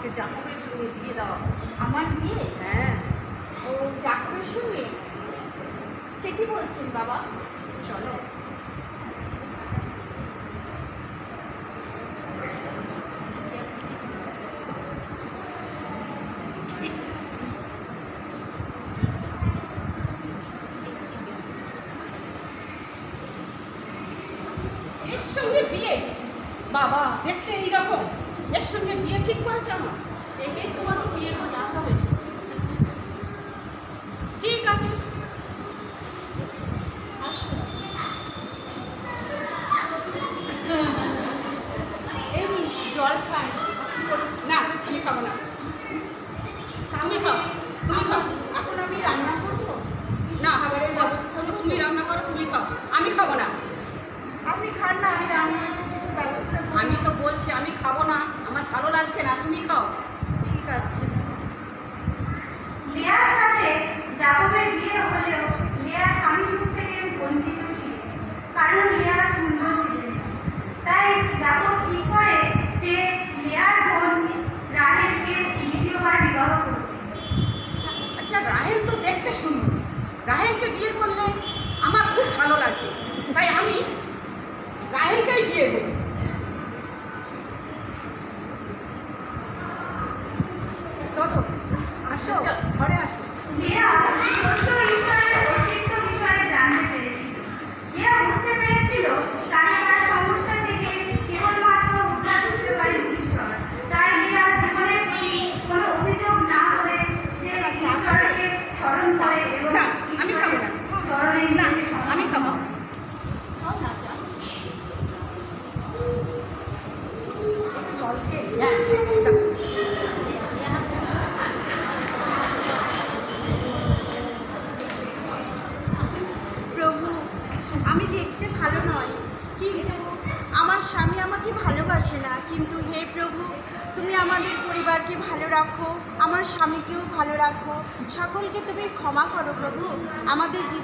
আমাকে জাকবের সঙ্গে দিয়ে দাও। আমার বিয়ে? হ্যাঁ। ও জাকবের সঙ্গে? সে কি বলছেন বাবা? চলো। এর সঙ্গে বিয়ে? বাবা দেখতে এইরকম, এর সঙ্গে বিয়ে ঠিক করেছে আমার। একে তোমাকে বিয়ে করে হবে। ঠিক আছে, আসো। এই জল খান। না আমি খাবো না, তুমি খাও, তুমি খাও। এখন আমি রান্না করবো? না, খাবারের ব্যবস্থা তুমি রান্না করো, তুমি খাও, আমি খাবো না। আপনি খান না, আমি রান্না কিছু ব্যবস্থা করবো। আমি তো বলছি আমি খাবো না, আমার ভালো লাগছে না, তুমি খাও। ঠিক আছে। লিয়ার সাথে যাদবের বিয়ে হলেও লিয়া স্বামী সুখ থেকে বঞ্চিত ছিলেন, কারণ লিয়া সুন্দর ছিলেন না। তাই যাদব ঠিক করে সে লিয়ার বোন রাহেলকে দ্বিতীয়বার বিবাহ করবে। আচ্ছা, রাহেল তো দেখতে সুন্দর, রাহেলকে বিয়ে করলে আমার খুব ভালো লাগবে, তাই আমি রাহেলকেই বিয়ে করি। চলো আসো, ঘরে আসো। লিয়া সত্য ঈশ্বরের অস্তিত্ব বিষয়ে জানতে পেরেছিল। লিয়া বুঝতে পেরেছিল তাকে তার সমস্যা থেকে কেবলমাত্র উদ্ধার করতে পারেন ঈশ্বর। তাই লিয়া জীবনের প্রতি কোনো অভিযোগ না করে সে ঈশ্বরকে স্মরণ করে এবং না, আমি খাবো না। স্মরণে না, নিজেকে সমর্পণ আমি খাবো না। খাও না, চা। জল খেয়ে দাও। প্রভু, আমি দেখতে ভালো নয়, কিন্তু আমার স্বামী আমাকে ভালোবাসে না। কিন্তু হে প্রভু, তুমি আমাদের পরিবারকে ভালো রাখো, আমার স্বামীকেও ভালো রাখো, সকলকে তুমি ক্ষমা করো প্রভু। আমাদের